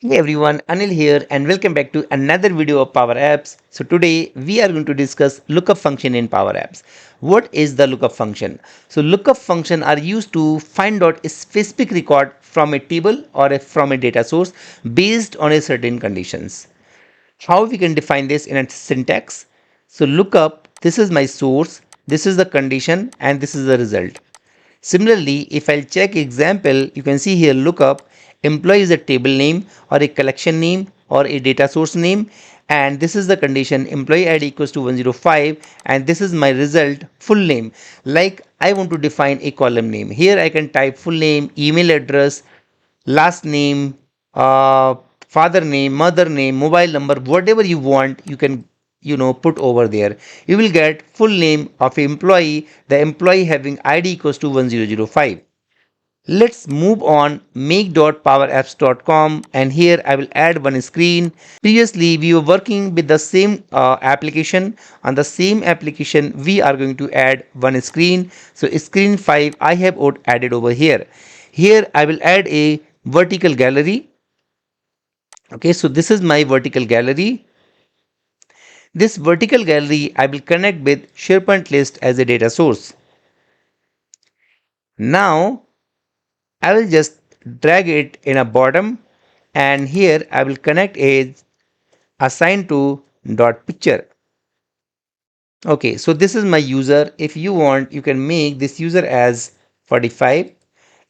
Hey everyone, Anil here and welcome back to another video of Power Apps. So today we are going to discuss lookup function in Power Apps. What is the lookup function? So lookup function are used to find out a specific record from a table or from a data source based on a certain conditions. How we can define this in a syntax? So lookup, this is my source, this is the condition and this is the result. Similarly, if I'll check example, you can see here lookup employee is a table name or a collection name or a data source name, and this is the condition employee ID equals to 105, and this is my result full name. Like I want to define a column name. Here I can type full name, email address, last name, father name, mother name, mobile number, whatever you want, you can put over there. You will get full name of employee, the employee having ID equals to 1005. Let's move on make.powerapps.com, and here I will add one screen. Previously we were working with the same application. On the same application we are going to add one screen. So screen 5 I have added over here. Here I will add a vertical gallery. Okay, so this is my vertical gallery. This vertical gallery I will connect with sharpen list as a data source. Now I will just drag it in a bottom, and here I will connect a assign to dot picture. Okay, so this is my user. If you want, you can make this user as 45.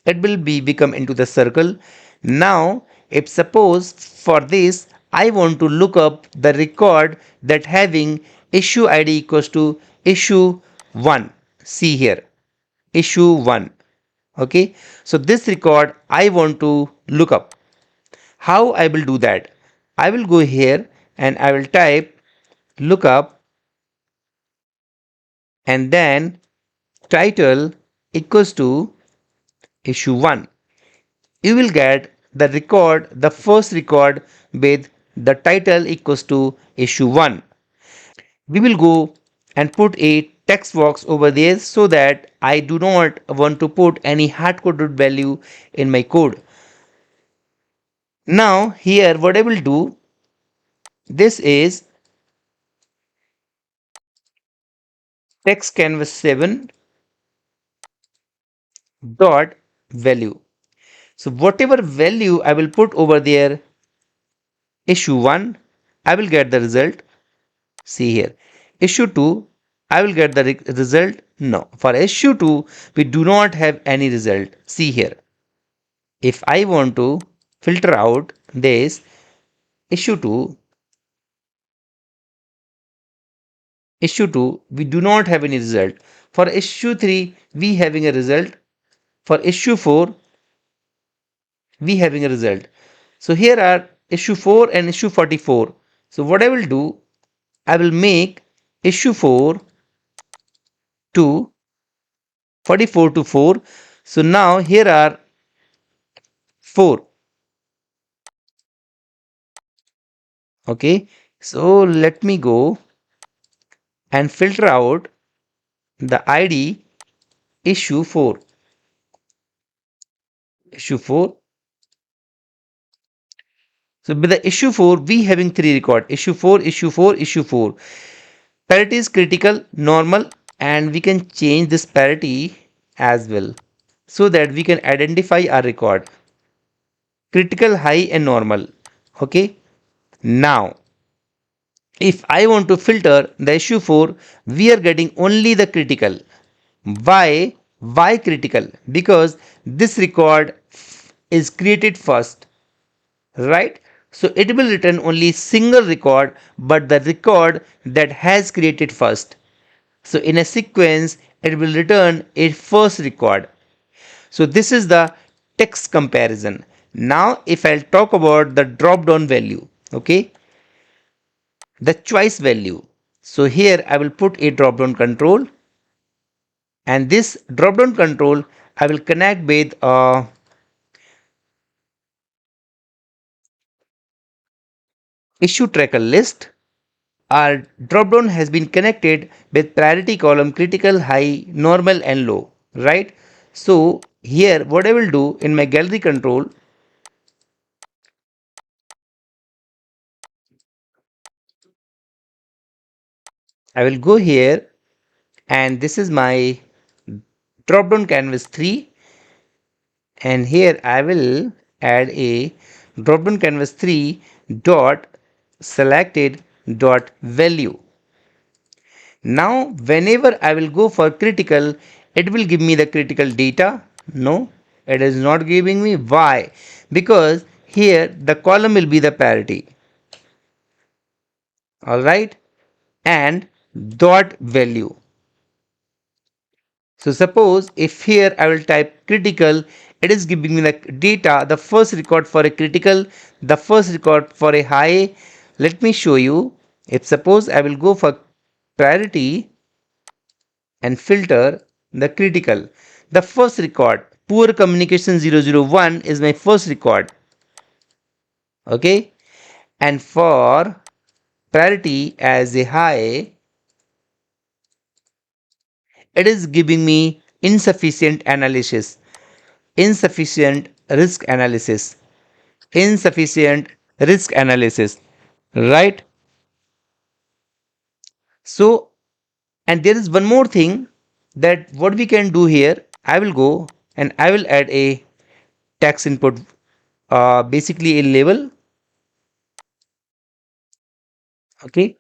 It will be become into the circle. Now if suppose for this I want to look up the record that having issue ID equals to issue 1. See here, issue 1. Okay, so this record I want to look up. How I will do that? I will go here and I will type lookup and then title equals to issue 1. You will get the record, the first record with the title equals to issue 1. We will go and put a text box over there so that I do not want to put any hard coded value in my code. Now here what I will do, this is text canvas 7 dot value. So whatever value I will put over there, issue 1, I will get the result. See here, issue 2, I will get the result. No, for issue 2 we do not have any result. See here, if I want to filter out this issue 2, we do not have any result. For issue 3 we having a result. For issue 4 we having a result. So here are issue 4 and issue 44. So what I will do, I will make issue 4 to 44 to 4. So now here are 4. Okay, so let me go and filter out the ID issue 4. Issue 4. So with the issue 4 we having 3 record, issue 4, issue 4, issue 4. Parity is critical, normal, and we can change this parity as well so that we can identify our record. Critical, high and normal. Okay, now if I want to filter the issue 4, we are getting only the critical. Why critical? Because this record is created first, right? So it will return only single record, but the record that has created first. So in a sequence it will return a first record. So this is the text comparison. Now if I'll talk about the drop down value, okay, the choice value. So here I will put a drop down control, and this drop down control I will connect with issue tracker list. Our drop down has been connected with priority column critical, high, normal and low, right? So here what I will do in my gallery control, I will go here, and this is my drop down canvas 3, and here I will add a drop down canvas 3 dot selected dot value. Now whenever I will go for critical, it will give me the critical data. No, it is not giving me. Why? Because here the column will be the parity. Alright, and dot value. So suppose if here I will type critical, it is giving me the data, the first record for a critical, the first record for a high. Let me show you. If suppose I will go for priority and filter the critical, the first record, poor communication 001 is my first record. Okay, and for priority as a high, it is giving me insufficient analysis, insufficient risk analysis, insufficient risk analysis, right? So, and there is one more thing, that what we can do here. I will go and I will add a text input, basically a label. Okay,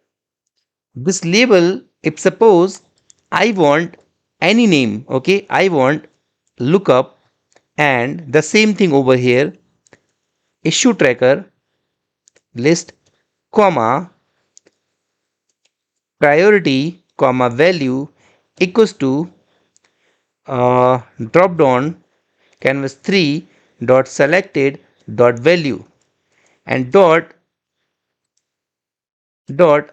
this label, if suppose I want any name, okay, I want lookup, and the same thing over here, issue tracker list, comma, priority, comma, value equals to drop down canvas 3 dot selected dot value, and dot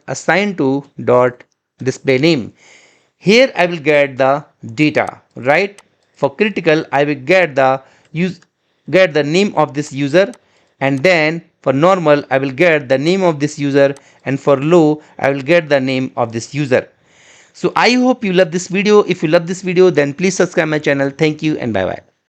assign to dot display name. Here I will get the data, right? For critical, I will get the name of this user, and then for normal I will get the name of this user, and for low I will get the name of this user. So I hope you love this video. If you love this video, then please subscribe my channel. Thank you and bye bye.